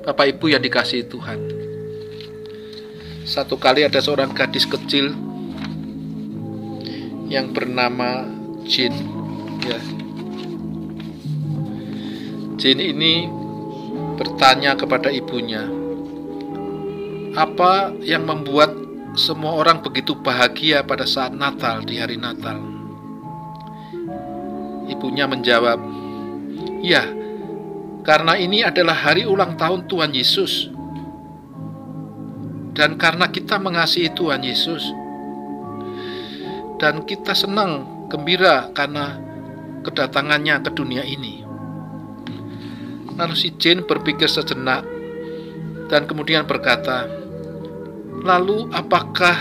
Bapak Ibu yang dikasihi Tuhan, satu kali ada seorang gadis kecil yang bernama Jin. Jin ini bertanya kepada ibunya, apa yang membuat semua orang begitu bahagia pada saat Natal, di hari Natal? Ibunya menjawab, ya, karena ini adalah hari ulang tahun Tuhan Yesus. Dan karena kita mengasihi Tuhan Yesus, dan kita senang, gembira karena kedatangannya ke dunia ini. Lalu si Jin berpikir sejenak dan kemudian berkata, lalu apakah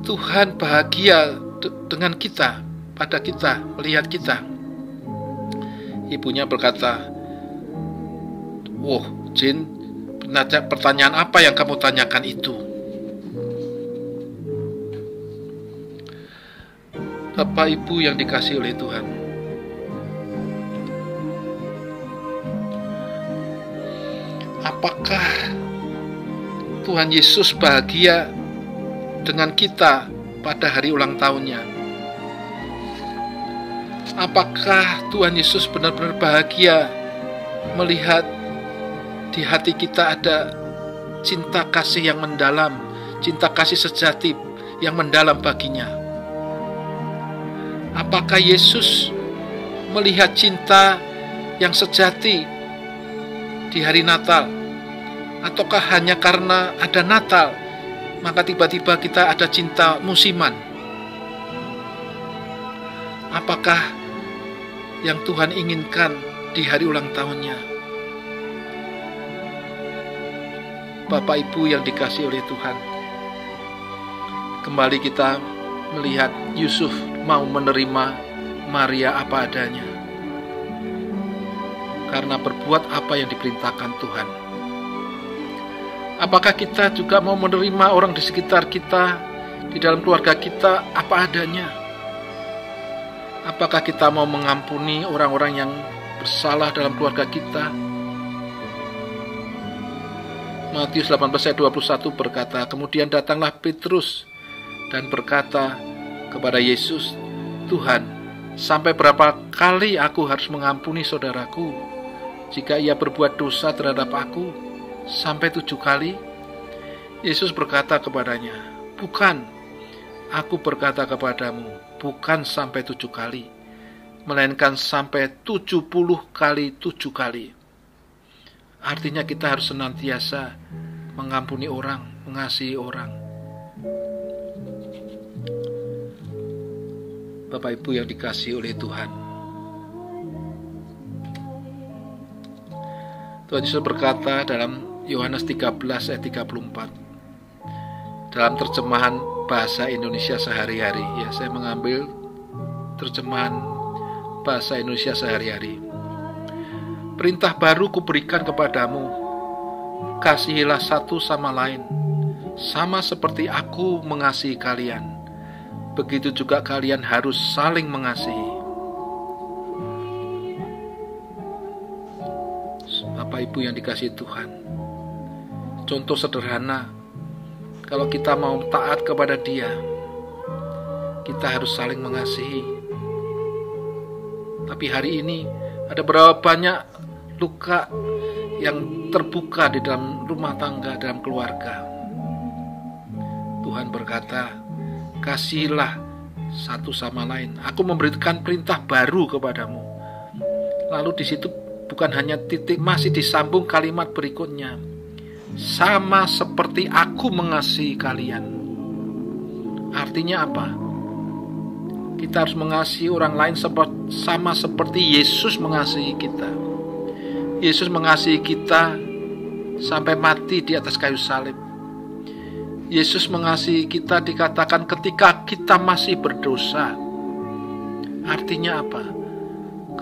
Tuhan bahagia dengan kita, pada kita, melihat kita? Ibunya berkata, Jin, pertanyaan apa yang kamu tanyakan itu? Bapak Ibu yang dikasihi oleh Tuhan, apakah Tuhan Yesus bahagia dengan kita pada hari ulang tahunnya? Apakah Tuhan Yesus benar-benar bahagia melihat di hati kita ada cinta kasih yang mendalam, cinta kasih sejati yang mendalam baginya? Apakah Yesus melihat cinta yang sejati di hari Natal? Ataukah hanya karena ada Natal, maka tiba-tiba kita ada cinta musiman? Apakah yang Tuhan inginkan di hari ulang tahunnya? Bapak Ibu yang dikasihi oleh Tuhan, kembali kita melihat Yusuf mau menerima Maria apa adanya, karena berbuat apa yang diperintahkan Tuhan. Apakah kita juga mau menerima orang di sekitar kita, di dalam keluarga kita apa adanya? Apakah kita mau mengampuni orang-orang yang bersalah dalam keluarga kita? Matius 18 ayat 21 berkata, kemudian datanglah Petrus dan berkata kepada Yesus, Tuhan, sampai berapa kali aku harus mengampuni saudaraku jika ia berbuat dosa terhadap aku? Sampai 7 kali? Yesus berkata kepadanya, bukan, aku berkata kepadamu, bukan sampai 7 kali, melainkan sampai 70 kali 7 kali. Artinya kita harus senantiasa mengampuni orang, mengasihi orang. Bapak Ibu yang dikasihi oleh Tuhan, Tuhan Yesus berkata dalam Yohanes 13 ayat 34, dalam terjemahan bahasa Indonesia sehari-hari. Ya, saya mengambil terjemahan bahasa Indonesia sehari-hari. Perintah baru kuberikan kepadamu, kasihilah satu sama lain, sama seperti aku mengasihi kalian. Begitu juga kalian harus saling mengasihi. Bapak Ibu yang dikasihi Tuhan, contoh sederhana, kalau kita mau taat kepada Dia, kita harus saling mengasihi. Tapi hari ini ada berapa banyak luka yang terbuka di dalam rumah tangga, dalam keluarga. Tuhan berkata, kasihilah satu sama lain. Aku memberikan perintah baru kepadamu. Lalu di situ bukan hanya titik, masih disambung kalimat berikutnya. Sama seperti aku mengasihi kalian. Artinya apa? Kita harus mengasihi orang lain sama seperti Yesus mengasihi kita. Yesus mengasihi kita sampai mati di atas kayu salib. Yesus mengasihi kita dikatakan ketika kita masih berdosa. Artinya apa?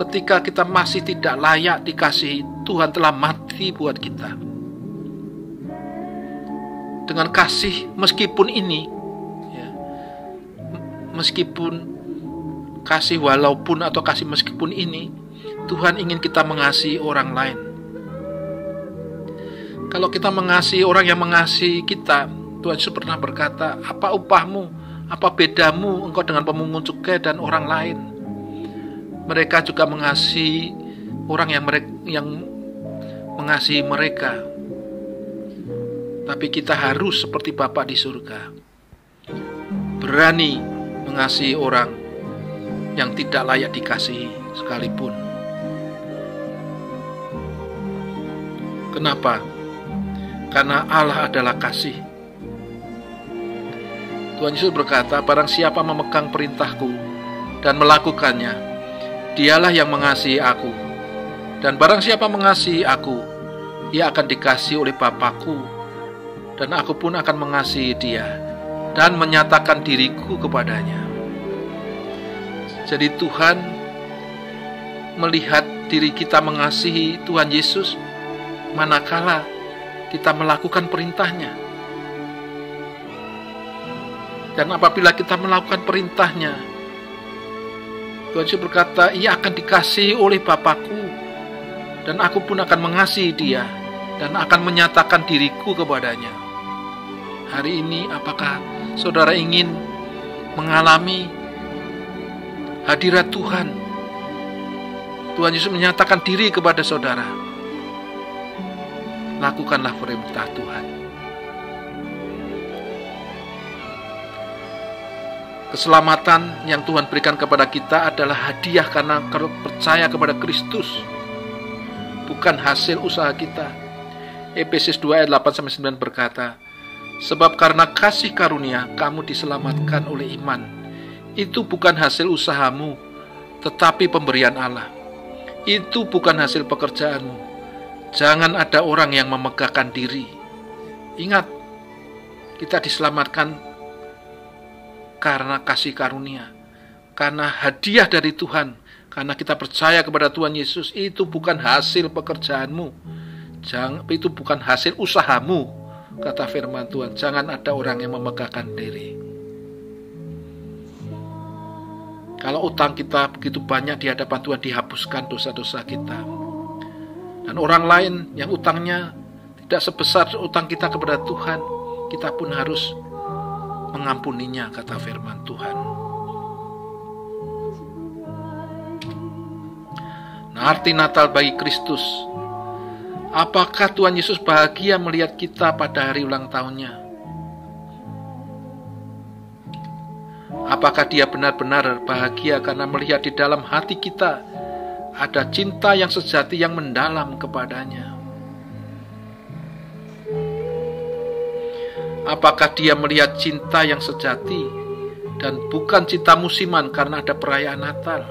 Ketika kita masih tidak layak dikasihi, Tuhan telah mati buat kita. Dengan kasih meskipun ini, ya, meskipun kasih walaupun atau kasih meskipun ini, Tuhan ingin kita mengasihi orang lain. Kalau kita mengasihi orang yang mengasihi kita, Tuhan Yesus pernah berkata, apa upahmu, apa bedamu engkau dengan pemungut cukai dan orang lain? Mereka juga mengasihi orang yang mengasihi mereka. Tapi kita harus seperti Bapa di surga, berani mengasihi orang yang tidak layak dikasihi sekalipun. Kenapa? Karena Allah adalah kasih. Tuhan Yesus berkata, barang siapa memegang perintahku dan melakukannya, dialah yang mengasihi aku. Dan barang siapa mengasihi aku, ia akan dikasihi oleh Bapa-Ku, dan aku pun akan mengasihi dia dan menyatakan diriku kepadanya. Jadi Tuhan melihat diri kita mengasihi Tuhan Yesus manakala kita melakukan perintahnya. Dan apabila kita melakukan perintahnya, Tuhan Yesus berkata, ia akan dikasihi oleh Bapa-Ku, dan aku pun akan mengasihi dia dan akan menyatakan diriku kepadanya. Hari ini apakah saudara ingin mengalami hadirat Tuhan? Tuhan Yesus menyatakan diri kepada saudara. Lakukanlah perintah Tuhan. Keselamatan yang Tuhan berikan kepada kita adalah hadiah karena percaya kepada Kristus, bukan hasil usaha kita. Efesus 2 ayat 8-9 berkata, sebab karena kasih karunia kamu diselamatkan oleh iman. Itu bukan hasil usahamu, tetapi pemberian Allah. Itu bukan hasil pekerjaanmu. Jangan ada orang yang memegahkan diri. Ingat, kita diselamatkan karena kasih karunia, karena hadiah dari Tuhan, karena kita percaya kepada Tuhan Yesus. Itu bukan hasil pekerjaanmu, itu bukan hasil usahamu, kata firman Tuhan. Jangan ada orang yang memegahkan diri. Kalau utang kita begitu banyak di hadapan Tuhan, dihapuskan dosa-dosa kita. Dan orang lain yang utangnya tidak sebesar utang kita kepada Tuhan, kita pun harus mengampuninya, kata firman Tuhan. Nah, arti Natal bagi Kristus. Apakah Tuhan Yesus bahagia melihat kita pada hari ulang tahunnya? Apakah dia benar-benar bahagia karena melihat di dalam hati kita ada cinta yang sejati yang mendalam kepadanya? Apakah dia melihat cinta yang sejati dan bukan cinta musiman karena ada perayaan Natal?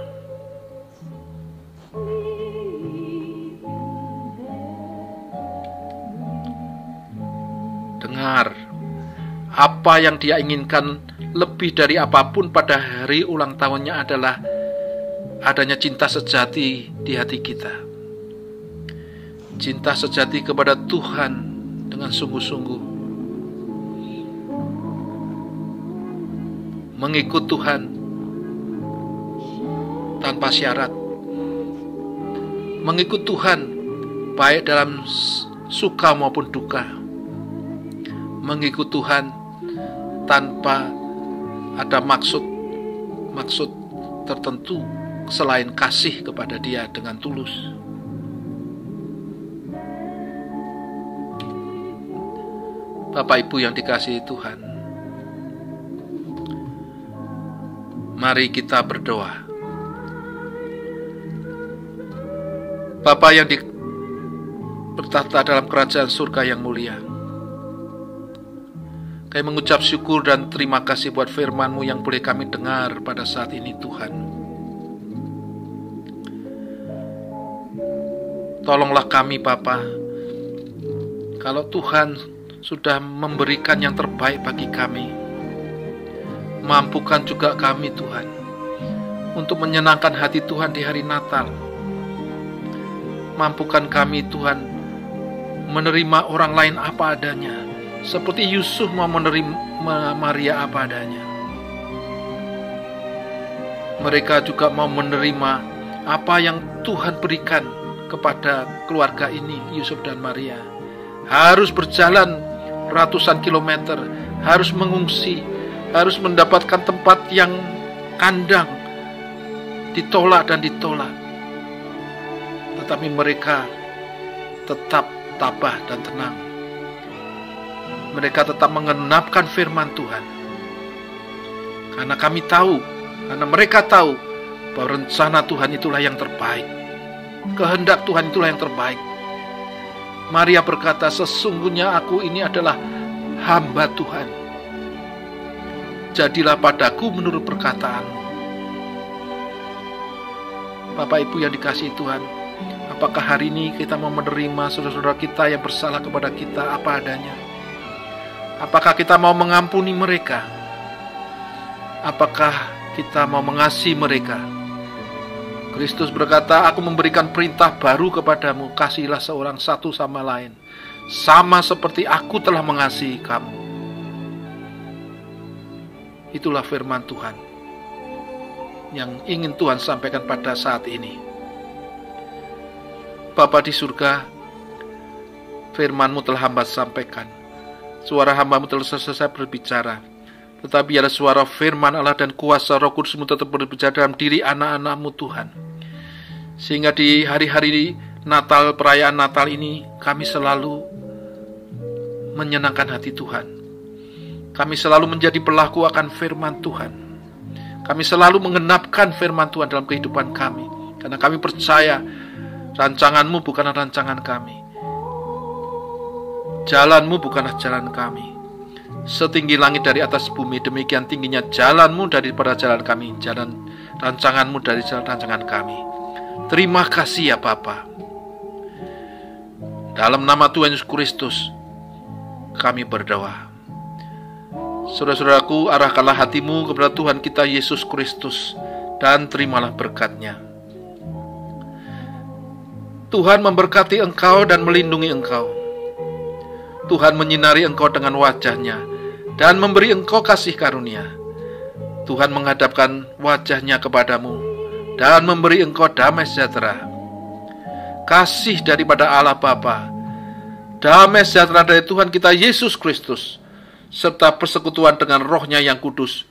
Dengar, apa yang dia inginkan lebih dari apapun pada hari ulang tahunnya adalah adanya cinta sejati di hati kita. Cinta sejati kepada Tuhan dengan sungguh-sungguh. Mengikut Tuhan tanpa syarat. Mengikut Tuhan baik dalam suka maupun duka. Mengikut Tuhan tanpa ada maksud tertentu selain kasih kepada Dia dengan tulus. Bapak Ibu yang dikasihi Tuhan, mari kita berdoa. Bapa yang bertahta dalam kerajaan surga yang mulia, kami mengucap syukur dan terima kasih buat firman-Mu yang boleh kami dengar pada saat ini Tuhan. Tolonglah kami Bapa, kalau Tuhan sudah memberikan yang terbaik bagi kami, mampukan juga kami Tuhan untuk menyenangkan hati Tuhan di hari Natal. Mampukan kami Tuhan menerima orang lain apa adanya, seperti Yusuf mau menerima Maria apa adanya. Mereka juga mau menerima apa yang Tuhan berikan kepada keluarga ini, Yusuf dan Maria. Harus berjalan ratusan kilometer, harus mengungsi, harus mendapatkan tempat yang kandang, ditolak dan ditolak. Tetapi mereka tetap tabah dan tenang. Mereka tetap mengenapkan firman Tuhan. Karena kami tahu, karena mereka tahu bahwa rencana Tuhan itulah yang terbaik. Kehendak Tuhan itulah yang terbaik. Maria berkata, sesungguhnya aku ini adalah hamba Tuhan. Jadilah padaku menurut perkataan-Mu. Bapak Ibu yang dikasihi Tuhan, apakah hari ini kita mau menerima saudara-saudara kita yang bersalah kepada kita apa adanya? Apakah kita mau mengampuni mereka? Apakah kita mau mengasihi mereka? Kristus berkata, aku memberikan perintah baru kepadamu, kasihilah seorang satu sama lain, sama seperti aku telah mengasihi kamu. Itulah firman Tuhan yang ingin Tuhan sampaikan pada saat ini. Bapa di surga, firman-Mu telah hamba sampaikan. Suara hamba-Mu telah selesai berbicara. Tetapi ada suara firman Allah dan kuasa Roh Kudus-Mu tetap berbicara dalam diri anak-anak-Mu Tuhan. Sehingga di hari-hari Natal, perayaan Natal ini, kami selalu menyenangkan hati Tuhan. Kami selalu menjadi pelaku akan firman Tuhan. Kami selalu mengenapkan firman Tuhan dalam kehidupan kami. Karena kami percaya rancangan-Mu bukanlah rancangan kami. Jalan-Mu bukanlah jalan kami. Setinggi langit dari atas bumi, demikian tingginya jalan-Mu daripada jalan kami, jalan rancangan-Mu dari jalan rancangan kami. Terima kasih ya Bapa. Dalam nama Tuhan Yesus Kristus kami berdoa. Saudara-saudaraku, arahkanlah hatimu kepada Tuhan kita Yesus Kristus dan terimalah berkat-Nya. Tuhan memberkati engkau dan melindungi engkau. Tuhan menyinari engkau dengan wajah-Nya dan memberi engkau kasih karunia. Tuhan menghadapkan wajah-Nya kepadamu dan memberi engkau damai sejahtera. Kasih daripada Allah Bapa, damai sejahtera dari Tuhan kita Yesus Kristus, serta persekutuan dengan Roh-Nya yang kudus,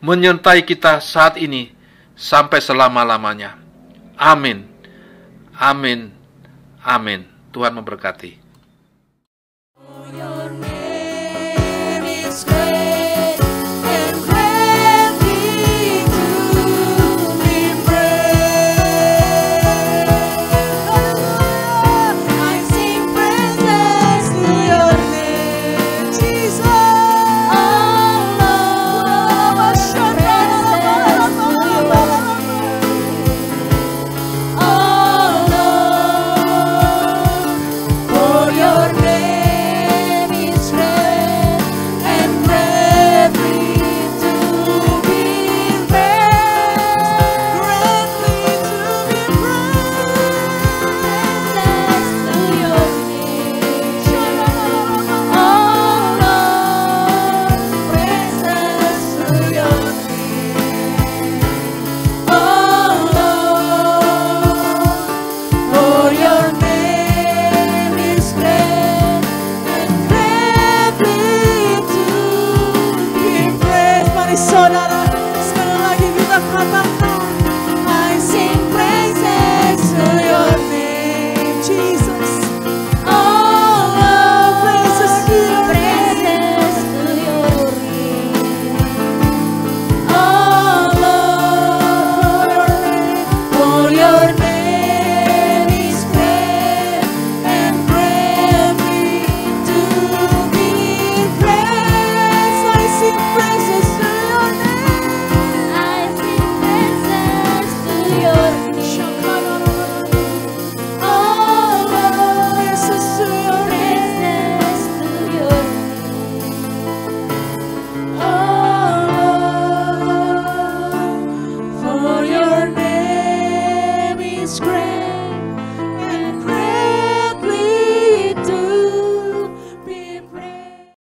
menyertai kita saat ini sampai selama-lamanya. Amin. Amin. Amin. Tuhan memberkati.